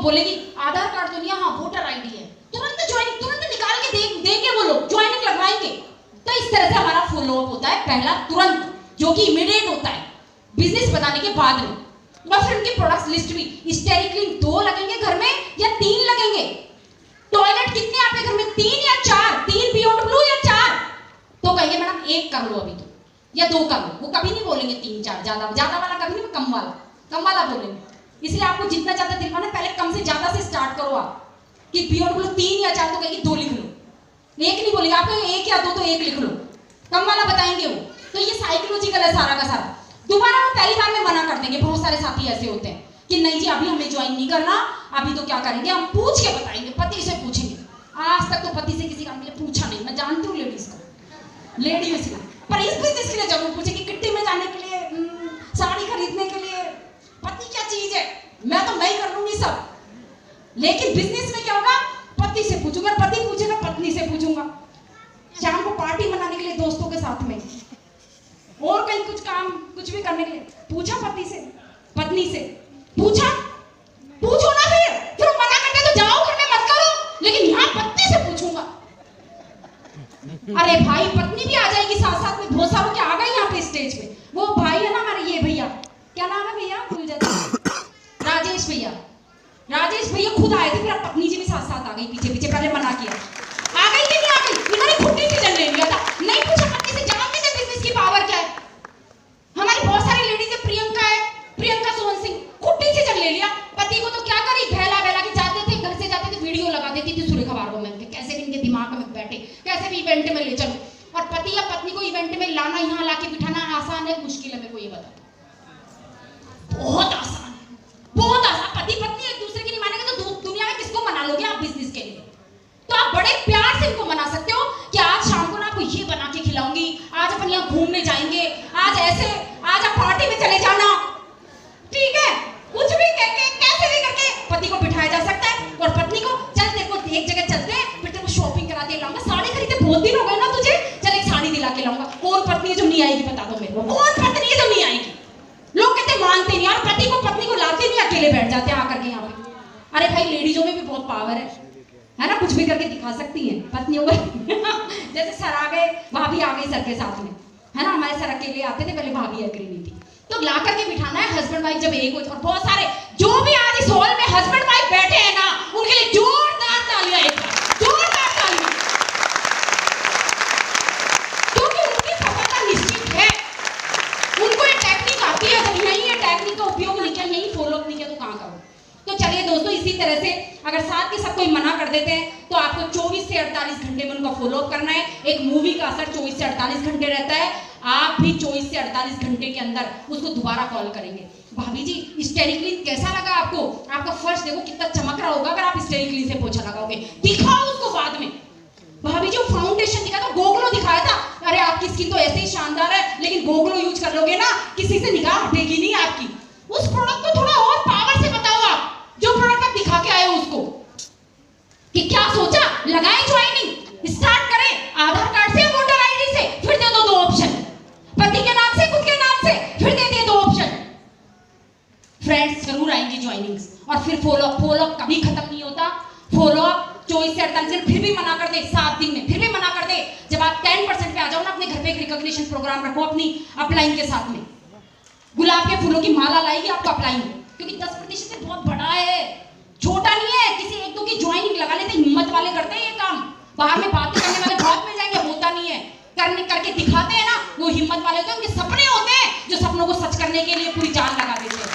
बोलेगी आधार कार्ड तो नहीं है, हाँ वोटर आईडी है, तुरंत ज्वाइनिंग, तुरंत निकाल के देंगे वो लोग, ज्वाइनिंग लगवाएंगे। तो इस तरह से हमारा फॉलोअप होता है पहला, तुरंत, जो कि इमीडिएट होता है बिजनेस बनाने के बाद में। और फिर उनके प्रोडक्ट्स लिस्ट भी, स्टेरिक क्लीन 2 लगेंगे घर में या 3 लगेंगे, टॉयलेट कितने आपके घर में, 3 या 4, 3 बियॉन्ड ब्लू या 4, तो कहेंगे मैडम 1 कर लो अभी तो, या 2 कर लो। वो कभी नहीं बोलेंगे 3 4, ज्यादा वाला कभी नहीं, कम वाला बोलेंगे। इसलिए आपको जितना ज्यादा दिलवाना, पहले कम से ज्यादा से स्टार्ट करो आप, कि बियॉन्ड ब्लू 3 या 4, तो कहेंगे 2 लिख लो, 1 नहीं बोलेंगे आपको, 1 या 2 तो 1 लिख लो, कम वाला बताएंगे वो। तो ये साइकोलॉजिकल है सारा का सारा। दोबारा वो पहली बार में मना कर देंगे। बहुत सारे साथी ऐसे होते हैं कि नहीं जी अभी हमें ज्वाइन नहीं करना, अभी तो क्या करेंगे, हम पूछ के बताएंगे, पति से पूछेंगे। आज तक तो पति से किसी काम के लिए पूछा नहीं, मैं जानती हूँ लेडीज को, लेडीज को, पर इस बिजनेस के लिए जरूर पूछे कि किट्टी में जाने के लिए, साड़ी खरीदने के लिए, पति क्या चीज है, मैं तो मैं कर लूंगी सब। लेकिन बिजनेस में क्या होगा, पति से पूछूंगा, पति पूछेगा पत्नी से पूछूंगा, शाम को पार्टी मनाने के लिए दोस्तों के साथ में, और कहीं कुछ काम कुछ भी करने के लिए पूछा पति से, पत्नी से पूछा, पूछो ना, फिर मना करते तो जाओ घर में मत करो, लेकिन यहाँ पत्नी से पूछूंगा। अरे भाई पत्नी भी आ जाएगी साथ साथ में, बहुत सारों के आ गए यहाँ पे स्टेज पे। वो भाई है ना हमारे, ये भैया, क्या नाम है भैया, भूल जाते, राजेश भैया, राजेश भैया खुद आए थे, फिर पत्नी जी भी साथ साथ आ गई पीछे पीछे, पहले मना किया, आ गई कि नहीं आ गई, इन्होंने खुद डिसीजन ले लिया था, नहीं पूछा पत्नी से, जानते थे बिजनेस की पावर क्या है। हमारी बहुत सारी लेडीज है, प्रियंका है, प्रियंका सोहन सिंह, खुद डिसीजन ले लिया। पति को तो क्या करी, बहला बहला के जाते थे, घर से जाते थे वीडियो लगा देती थी सुरेखा बारगो में, कैसे भी इनके दिमाग में बैठे, कैसे भी इवेंट में ले चलो। और पति या पत्नी को इवेंट में लाना, यहाँ लाके बिठाना आसान है मुश्किल है, मेरे को ये बता। बहुत आसान है, बहुत आसान। पति पत्नी एक दूसरे की नहीं मानेंगे तो दुनिया में किसको मना लोगे आप बिजनेस के लिए। तो आप बड़े प्यार से इनको मना सकते हो कि आज शाम को ना आपको ये बना के खिलाऊंगी, आज अपन यहाँ घूमने जाएंगे, आज ऐसे, आज आप पार्टी में चले जाना, ठीक है, कुछ भी करके कैसे भी करके पति को बिठाया जा सकता है। और पत्नी को चल तेरे को एक जगह चलते हैं, फिर तेरे को शॉपिंग करा के लाऊंगा, साड़ी खरीदे बहुत दिन हो गए ना तुझे, चल एक साड़ी दिला के लाऊंगा। कौन पत्नी है जो नहीं आएगी, बता दो मेरे को, कौन पत्नी है जो नहीं आएगी। लोग कहते मानते नहीं यार, पत्नी को लाते नहीं, अकेले बैठ जाते हैं आकर के यहाँ पे। अरे भाई लेडीजों में भी बहुत पावर है ना, कुछ भी करके दिखा सकती है पत्नियों को। जैसे सर आ गए, भाभी आ गई सर के साथ में, है ना, हमारे सर अकेले आते थे, पहले भाभी एग्री नहीं थी, तो ला करके बिठाना है। हस्बैंड वाइफ जब एक हो, और बहुत सारे जो भी आज इस हॉल में हस्बैंड वाइफ बैठे हैं ना, उनके लिए जोरदार तालियां, एक जोरदार तालियां, क्योंकि उनकी सफलता निश्चित है। उनको ये टेक्निक आती है, जब यही ये टेक्निक का उपयोग नहीं किया, यही फॉलो नहीं किया तो कहाँ करो। तो चलिए दोस्तों, इसी तरह से अगर साथ के साथ कोई मना कर देते हैं तो आपको 24 से 48 घंटे में उनका फॉलोअप करना है। एक मूवी का असर 24 से 48 घंटे रहता है, आप भी 24 से 48 घंटे के अंदर उसको दोबारा कॉल करेंगे। भाभी जी स्टेरिक क्लीन कैसा लगा आपको, आपका फर्श देखो कितना चमक रहा होगा अगर आप स्टेरिक क्लीन से पोछा लगाओगे, दिखाओ उसको बाद में। भाभी जी फाउंडेशन दिखाया था, गोगलो दिखाया था, अरे आपकी स्किन तो ऐसे ही शानदार है, लेकिन गोगलो यूज कर लोगे ना, किसी से निगाह हटेगी नहीं आपकी। उस प्रोडक्ट को थोड़ा और पावर से बताओ आप, जो प्रोडक्ट आप दिखा के आए हो उसको, कि क्या सोचा, लगाए ज्वाइनिंग, स्टार्ट करें आधार कार्ड से, वोटर आईडी से, फिर दे दो 2 ऑप्शन, पति के नाम से, खुद के नाम से, फिर दे दिए 2 ऑप्शन। फ्रेंड्स जरूर आएंगे ज्वाइनिंग्स। और फिर फॉलोअप कभी खत्म नहीं होता। फॉलोअप 24 से 48 दिन, फिर भी मना कर दे 7 दिन में, फिर भी मना कर दे, जब आप 10% पे आ जाओ ना, अपने घर पे एक रिकॉग्निशन प्रोग्राम रखो अपनी अपलाइन के साथ में, गुलाब के फूलों की माला लाएगी आपको अपलाइन, क्योंकि 10% से बहुत बड़ा है, छोटा नहीं है। किसी एक दो की ज्वाइनिंग लगा लेते, हिम्मत वाले करते हैं ये काम, बाहर में बातें करने वाले बहुत मिल जाएंगे, होता नहीं है, करने करके दिखाते हैं ना, वो हिम्मत वाले होते हैं, उनके सपने होते हैं जो सपनों को सच करने के लिए पूरी जान लगा देते हैं,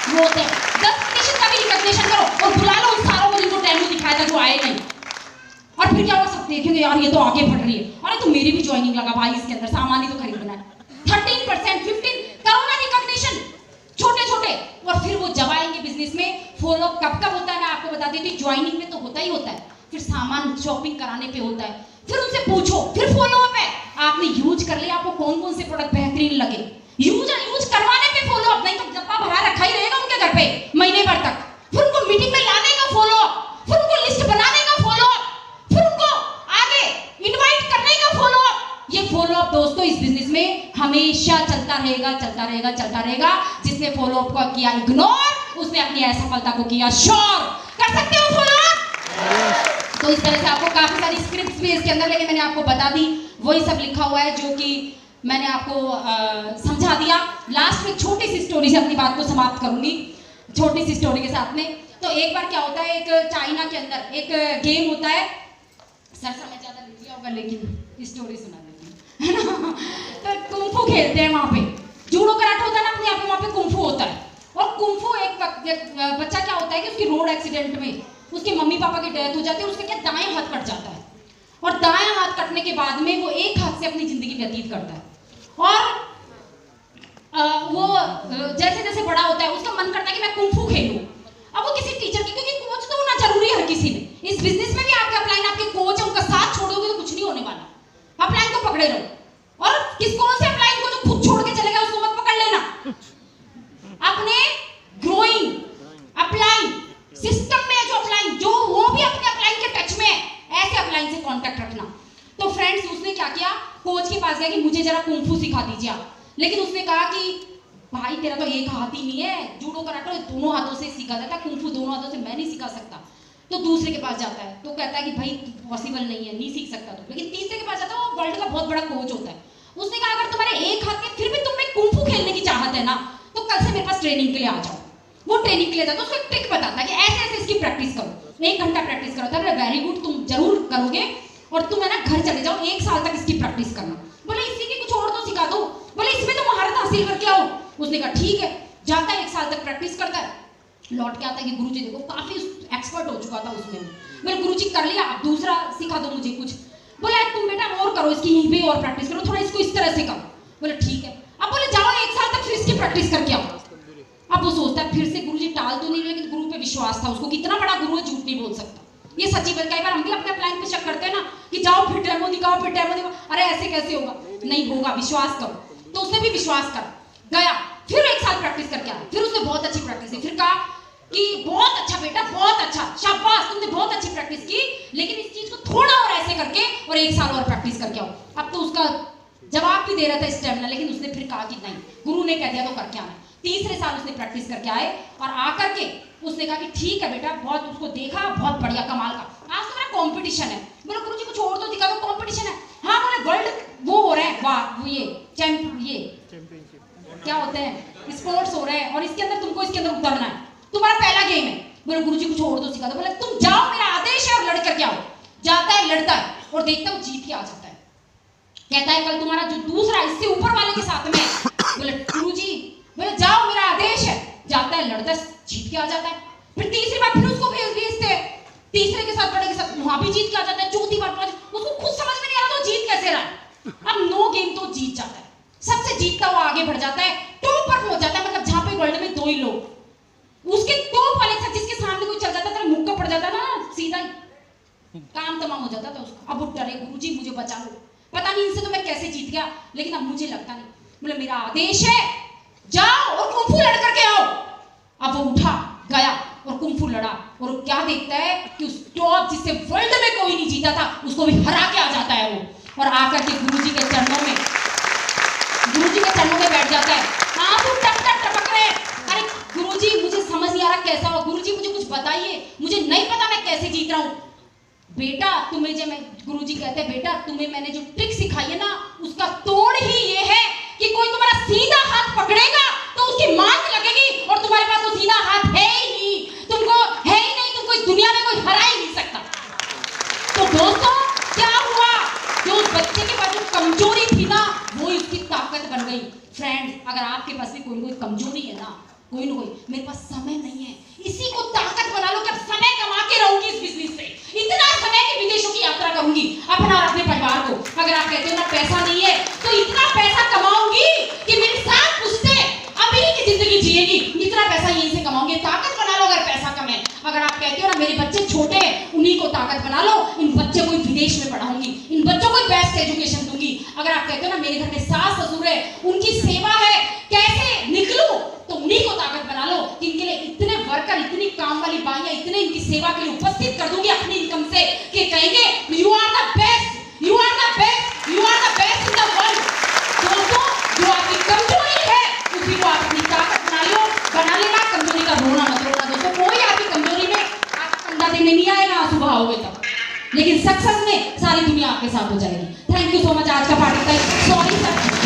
वो होते हैं। 10% का भी रिकॉग्निशन करो और बुला लो उन सारों को जिनको डेमो दिखाया था जो आए नहीं, और फिर क्या हो, सब देखेंगे यार ये तो आगे बढ़ रही है, अरे तो मेरी भी ज्वाइनिंग लगा भाई, इसके अंदर सामान ही तो खरीदना है। 13%, 15 करो ना रिकॉग्निशन, छोटे छोटे। और फिर वो जब आएंगे बिजनेस में, फॉलोअप कब कब होता है मैं आपको बता देती हूँ, ज्वाइनिंग में तो होता ही होता है, फिर सामान शॉपिंग कराने पे होता है, फिर उनसे पूछो, फिर फॉलोअप है, आपने यूज कर लिया, आपको कौन कौन से प्रोडक्ट बेहतरीन लगे, यूज करवाने पे फॉलोअप, नहीं तो डब्बा भरा रखा ही रहेगा उनके घर पे महीने भर तक। फिर उनको मीटिंग में लाने का फॉलोअप, फिर उनको लिस्ट बनाने का फॉलोअप, फिर उनको आगे इनवाइट करने का फॉलोअप। ये फॉलोअप दोस्तों इस बिजनेस में हमेशा चलता रहेगा, चलता रहेगा, चलता रहेगा। जिसने फॉलोअप को किया इग्नोर, उसने अपनी असफलता को किया श्योर। कर सकते हो फॉलो? तो इस तरह से आपको काफी सारी स्क्रिप्ट्स भी इसके अंदर, लेकिन मैंने आपको बता दी वही सब लिखा हुआ है जो कि मैंने आपको समझा दिया। लास्ट में छोटी सी स्टोरी से अपनी बात को समाप्त करूंगी, छोटी सी स्टोरी के साथ में। तो एक बार क्या होता है, एक चाइना के अंदर एक गेम होता है। सर समय ज्यादा लिख लिया होगा लेकिन स्टोरी सुना देती है ना। तो कुंफू खेलते हैं वहां पे, जूडो कराटे होता है ना अपने आप में, वहां पे कुंफू होता है। और कुंफू एक बच्चा क्या होता है कि उसकी रोड एक्सीडेंट में उसके मम्मी पापा की डेथ हो जाती है, उसका क्या दाएं हाथ कट जाता है। और दाएं हाथ कटने के बाद में वो एक हाथ से अपनी जिंदगी व्यतीत करता है। और वो जैसे जैसे बड़ा होता है उसका मन करता है कि मैं कुंफू खेलूं। अब वो किसी टीचर की, क्योंकि कोच तो होना जरूरी है हर किसी में। इस बिजनेस में भी आपके अपलाइन आपके कोच है, उनका साथ छोड़ दोगे तो कुछ नहीं होने वाला। अपलाइन को पकड़े रहो। और कौन से अपलाइन को जो खुद छोड़ के चलेगा उसको मत पकड़ लेना। अपने ग्रोइंग अपलाइन सिस्टम में जो अपलाइन, जो वो भी अपने अपलाइन के टच में है, ऐसे अपलाइन से कांटेक्ट रखना। तो फ्रेंड्स, उसने क्या किया, कोच के पास गया कि मुझे जरा कुंफू सिखा दीजिए आप। लेकिन उसने कहा कि भाई तेरा तो एक हाथ ही नहीं है, जूडो कराटे दोनों हाथों से सीखा जाता है, कुंफू दोनों हाथों से मैं नहीं सिखा सकता। तो दूसरे के पास जाता है तो कहता है कि भाई पॉसिबल नहीं है, नहीं सीख सकता तो। लेकिन तीसरे के पास जाता है, वो वर्ल्ड का बहुत बड़ा कोच होता है। उसने कहा अगर तुम्हारे एक हाथ में फिर भी तुम में कुंफू खेलने की चाहत है ना, तो कल से मेरे पास ट्रेनिंग के लिए आ जाओ। वो ट्रेनिंग के लिए जाता है, उसको एक ट्रिक बताता है कि ऐसे ऐसे इसकी प्रैक्टिस करो, 1 घंटा प्रैक्टिस करो। तो वेरी गुड, तुम जरूर करोगे और तुम है ना घर चले जाओ, 1 साल तक इसकी प्रैक्टिस करना। बोले इसी की कुछ और तो सिखा दो। बोले इसमें तो महारत हासिल करके आओ। उसने कहा ठीक है। जाता है, 1 साल तक प्रैक्टिस करता है, लौट के आता है कि गुरुजी देखो काफी एक्सपर्ट हो चुका था उसमें। बोले गुरुजी कर लिया, अब दूसरा सिखा दो मुझे कुछ। बोले तुम बेटा और करो, इसकी यहीं पे और प्रैक्टिस करो, थोड़ा इसको इस तरह से करो। बोले ठीक है। अब बोले जाओ 1 साल तक फिर इसकी प्रैक्टिस करके आओ। अब वो सोचता है फिर से गुरुजी टाल तो नहीं रहे, लेकिन गुरु पे विश्वास था उसको, कितना बड़ा गुरु है, झूठ नहीं बोल सकता। ये सच्ची बात। कई बार हम भी अपने अपलाइन पे शक करते हैं ना कि जाओ फिर डेमो दिखाओ, फिर डेमो दिखाओ, अरे ऐसे कैसे होगा, नहीं होगा, विश्वास करो। तो उसने भी विश्वास करा, गया, फिर 1 साल प्रैक्टिस करके आया। फिर उसने बहुत अच्छी प्रैक्टिस की। फिर कहा कि बहुत अच्छा बेटा, बहुत अच्छा, शाबाश, तुमने बहुत अच्छी प्रैक्टिस की, लेकिन इस चीज को थोड़ा और ऐसे करके और 1 साल और प्रैक्टिस करके आओ। अब तो उसका जवाब भी दे रहा था स्टेमिना, लेकिन उसने फिर कहा कि नहीं, गुरु ने कह दिया तो करके आना। तीसरे साल उसने प्रैक्टिस करके आए और आकर के उसने कहा कि ठीक है बेटा, बहुत उसको देखा, बहुत बढ़िया, कमाल का। आज तो मेरा कंपटीशन है। बोले गुरुजी कुछ और तो दिखा दो, कंपटीशन है। हाँ बोले वर्ल्ड वो हो रहे हैं, वाह, वो ये चैंपियनशिप क्या होते हैं, स्पोर्ट्स हो रहे हैं, और इसके अंदर तुमको इसके अंदर उतरना है, तुम्हारा पहला गेम है। बोले गुरुजी कुछ और तो सिखा दो। बोले तुम जाओ, मेरा आदेश है, और लड़ करके आओ। जाता है, लड़ता है, और देखता हूँ जीत के आ जाता है। कहता है कल तुम्हारा जो दूसरा इससे ऊपर वाले के साथ में। बोले गुरुजी, बोले जाओ, मेरा आदेश है। जाता है, लड़ता है, जीत के आ जाता है। फिर तीसरी बार फिर उसको भेजते हैं, तीसरे के साथ, बड़े के साथ, वहां भी जीत के आ जाता है। चौथी बार उसको खुद समझ में नहीं आ रहा तो जीत कैसे रहा। अब 9 गेम तो जीत जाता है, सबसे जीतता हुआ आगे बढ़ जाता है, टॉप पर पहुंच जाता है। मतलब जहां पे वर्ल्ड में 2 ही लोग उसके टॉप वाले साथ, जिसके सामने कोई चल जाता था, मुक्का पड़ जाता ना, सीधा काम तमाम हो जाता था उसका। अब वो डरे, गुरुजी मुझे बचा लो, पता नहीं इनसे तो मैं कैसे जीत गया, लेकिन अब मुझे लगता नहीं। बोले मेरा आदेश है, जाओ और कुंफू लड़ करके आओ। अब वो उठा, गया और कुंफू लड़ा, और क्या देखता है कि उस टॉप जिससे वर्ल्ड में कोई नहीं जीता था, उसको भी हरा के आ जाता है वो। और आकर के गुरुजी के चरणों में बैठ जाता है। आंसू टप टप टपक रहे। अरे गुरुजी मुझे समझ नहीं आ रहा कैसा हो, गुरुजी मुझे कुछ बताइए, मुझे नहीं पता मैं कैसे जीत रहा हूँ। बेटा तुम्हें जो मैं, गुरुजी कहते हैं बेटा तुम्हें मैंने जो ट्रिक सिखाई है ना, उसका तोड़ ही ये है कि कोई तुम्हारा सीधा हाथ पकड़ेगा तो उसकी मांग लगेगी, और तुम्हारे पास वो सीधा हाथ है ही नहीं, तुमको इस दुनिया में कोई हरा ही नहीं सकता। तो दोस्तों क्या हुआ, जो उस बच्चे के पास जो कमजोरी थी ना, वो इसकी ताकत बन गई। फ्रेंड्स, अगर आपके पास भी कोई कमजोरी है ना, कोई ना कोई, मेरे पास समय नहीं है, इसी को ताकत बना लो कि अब समय कमा के रहूंगी इस बिजनेस से, इतना समय कि विदेशों की यात्रा करूंगी अपना और अपने परिवार को। अगर आप कहते हो ना पैसा नहीं है, तो इतना पैसा कमाऊंगी कि मेरे साथ पुश्ते अमीरी की जिंदगी जिएगी, इतना पैसा यहीं से कमाऊंगी। ताकत बना लो अगर पैसा कम है। अगर आप कहते हो ना मेरे बच्चे छोटे हैं, उन्हीं को ताकत बना लो, इन बच्चे को विदेश में पढ़ाऊंगी, इन बच्चों को बेस्ट एजुकेशन दूंगी। अगर आप कहते हो ना मेरे घर में सास ससुर है, उनकी सेवा है, कैसे निकलूं, तो उन्हीं को ताकत बना लो कि इनके लिए इतने वर्कर, इतनी काम वाली बाइयां, इतने इनकी सेवा के लिए उपस्थित कर दूंगी अपनी इनकम से, कि कहेंगे you are the best, you are the best, you are the best in the world. दोस्तों, जो आपकी कमजोरी है उसी को आप अपनी ताकत बना लो, बना लेना, कमजोरी का रोना बजाज का पार्टी था, सॉरी सर।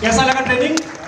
कैसा लगा ट्रेनिंग?